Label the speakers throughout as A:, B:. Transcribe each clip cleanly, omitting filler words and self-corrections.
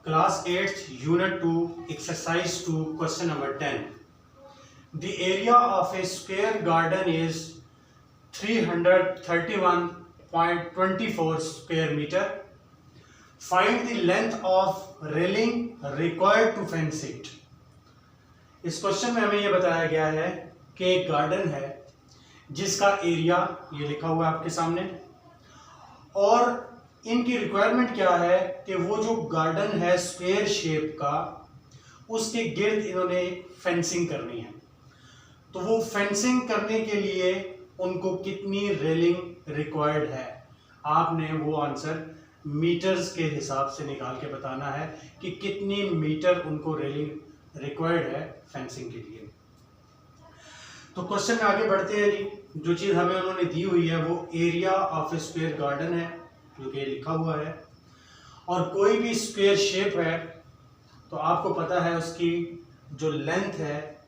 A: Class 8th Unit 2 Exercise 2 Question number 10. The area of a square garden is 331.24 square meter. Find the length of railing required to fence it. इस question में हमें यह बताया गया है कि एक गार्डन है जिसका एरिया ये लिखा हुआ है आपके सामने, और इनकी रिक्वायरमेंट क्या है कि वो जो गार्डन है स्क्वायर शेप का, उसके गिर्द इन्होंने फेंसिंग करनी है। तो वो फेंसिंग करने के लिए उनको कितनी रेलिंग रिक्वायर्ड है, आपने वो आंसर मीटर्स के हिसाब से निकाल के बताना है कि कितनी मीटर उनको रेलिंग रिक्वायर्ड है फेंसिंग के लिए। तो क्वेश्चन में आगे बढ़ते हैं जी। जो चीज़ हमें उन्होंने दी हुई है वो area of A square garden है, जो कि लिखा हुआ है, और कोई भी स्क्वायर शेप है तो आपको पता है उसकी जो लेंथ है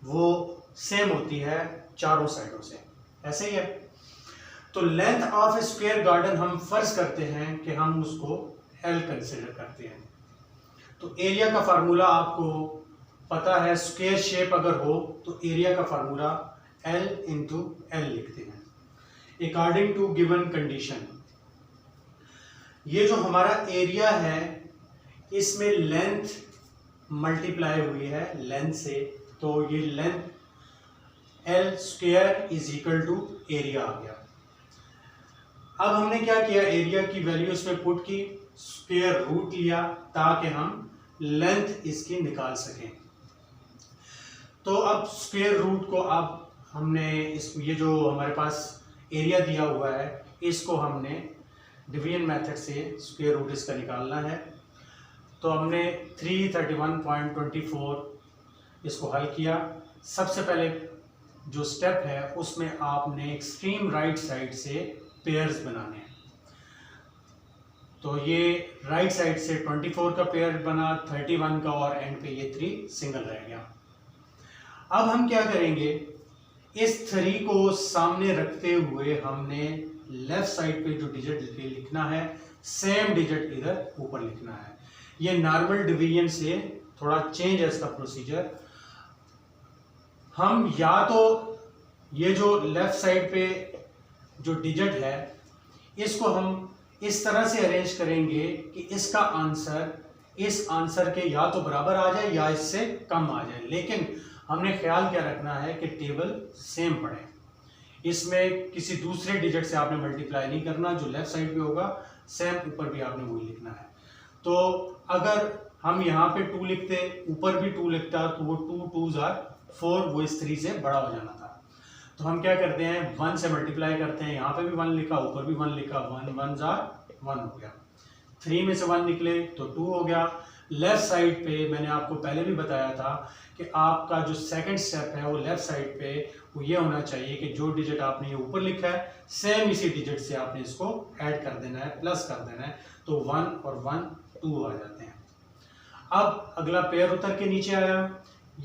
A: वो सेम होती है चारों साइडों से, ऐसे ही है। तो length of A square garden हम फर्ज करते हैं कि हम उसको L कंसिडर करते हैं। तो एरिया का फार्मूला आपको पता है, स्क्वायर शेप अगर हो तो एरिया का फार्मूला L इंटू L लिखते हैं अकॉर्डिंग टू गिवन कंडीशन। ये जो हमारा एरिया है इसमें लेंथ मल्टीप्लाई हुई है लेंथ से, तो ये length L square is equal to area आ गया। अब हमने क्या किया, एरिया की वैल्यू इसमें पुट की, स्क्वायर रूट लिया ताकि हम लेंथ इसकी निकाल सकें। तो अब स्क्वायर रूट को अब हमने ये जो हमारे पास एरिया दिया हुआ है इसको हमने डिवीजन मेथड से स्क्वायर रूट इसका निकालना है। तो हमने 331.24 इसको हल किया। सबसे पहले जो स्टेप है उसमें आपने एक्सट्रीम राइट साइड से पेयर्स बनाने हैं। तो ये राइट साइड से 24 का पेयर बना, 31 का, और एंड पे ये 3 सिंगल रह गया। अब हम क्या करेंगे, इस 3 को सामने रखते हुए हमने लेफ्ट साइड पे जो डिजिट लिखना है सेम डिजिट इधर ऊपर लिखना है। ये नॉर्मल डिवीजन से थोड़ा चेंज है इसका प्रोसीजर। हम या तो ये जो लेफ्ट साइड पे जो डिजिट है इसको हम इस तरह से अरेंज करेंगे कि इसका आंसर इस आंसर के या तो बराबर आ जाए या इससे कम आ जाए, लेकिन हमने ख्याल क्या रखना है कि टेबल सेम पड़े। इसमें किसी दूसरे डिजिट से आपने मल्टीप्लाई नहीं करना, जो लेफ्ट साइड पे होगा सेम ऊपर भी आपने वही लिखना है। तो अगर हम यहाँ पे 2 लिखते, ऊपर भी 2 लिखता, तो वो 2 2s are 4, वो इस 3 से बड़ा हो जाना था। तो हम क्या करते हैं, 1 से मल्टीप्लाई करते हैं, यहाँ पे भी 1 लिखा, ऊपर भी 1 लिखा, 1 1s are 1 हो गया। 3 में से 1 निकले तो 2 हो गया। लेफ्ट साइड पे मैंने आपको पहले भी बताया था कि आपका जो सेकंड स्टेप है वो लेफ्ट साइड पे वो ये होना चाहिए कि जो डिजिट आपने ये ऊपर लिखा है सेम इसी डिजिट से आपने इसको ऐड कर देना है, प्लस कर देना है, तो 1 और 1 2 आ जाते हैं। अब अगला पेयर उतर के नीचे आया,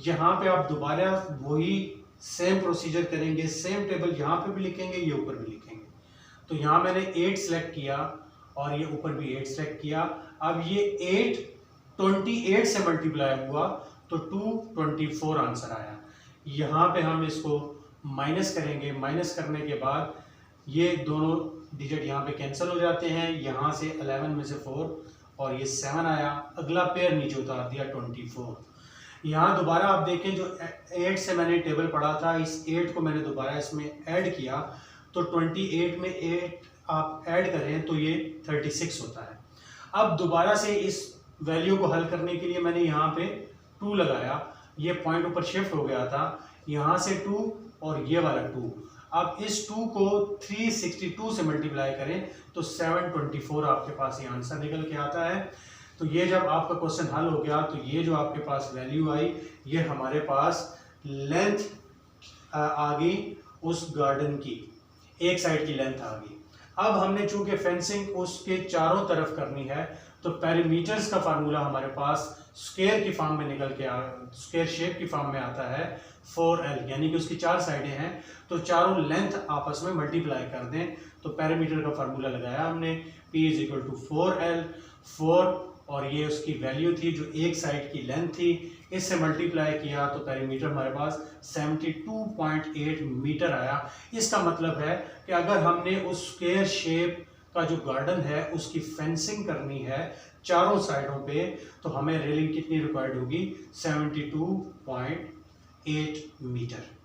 A: यहाँ पे आप दोबारा वही सेम प्रोसीजर करेंगे, सेम टेबल यहाँ पे भी लिखेंगे, ये ऊपर भी लिखेंगे। तो यहाँ मैंने 8 सेलेक्ट किया और ये ऊपर भी 8 सेलेक्ट किया। अब ये 8 28 से मल्टीप्लाई हुआ तो 224 आंसर आया। यहाँ पे हम इसको माइनस करेंगे, माइनस करने के बाद ये दोनों डिजिट यहाँ पे कैंसिल हो जाते हैं। यहाँ से 11 में से 4 और ये 7 आया। अगला पेयर नीचे उतार दिया 24। यहाँ दोबारा आप देखें, जो 8 से मैंने टेबल पढ़ा था, इस 8 को मैंने दोबारा इसमें ऐड किया, तो 28 में 8 आप ऐड करें तो ये 36 होता है। अब दोबारा से इस वैल्यू को हल करने के लिए मैंने यहाँ पे 2 लगाया, ये पॉइंट ऊपर शिफ्ट हो गया था, यहाँ से 2 और ये वाला 2। अब इस 2 को 362 से मल्टीप्लाई करें तो 724 आपके पास ये आंसर निकल के आता है। तो ये जब आपका क्वेश्चन हल हो गया तो ये जो आपके पास वैल्यू आई, ये हमारे पास लेंथ आ गई उस गार्डन की, एक साइड की लेंथ आ गई। अब हमने चूंकि फेंसिंग उसके चारों तरफ करनी है तो पेरीमीटर्स का फार्मूला हमारे पास स्क्वायर की फॉर्म में निकल के स्क्वायर शेप की फॉर्म में आता है 4L, यानी कि उसकी 4 साइडें हैं तो चारों लेंथ आपस में मल्टीप्लाई कर दें। तो पेरीमीटर का फार्मूला लगाया हमने, P = 4L, 4 और ये उसकी वैल्यू थी जो एक साइड की लेंथ थी, इससे मल्टीप्लाई किया तो पेरीमीटर हमारे पास 72.8 मीटर आया। इसका मतलब है कि अगर हमने उस स्क्वायर शेप का जो गार्डन है उसकी फेंसिंग करनी है चारों साइडों पे, तो हमें रेलिंग कितनी रिक्वायर्ड होगी, 72.8 मीटर।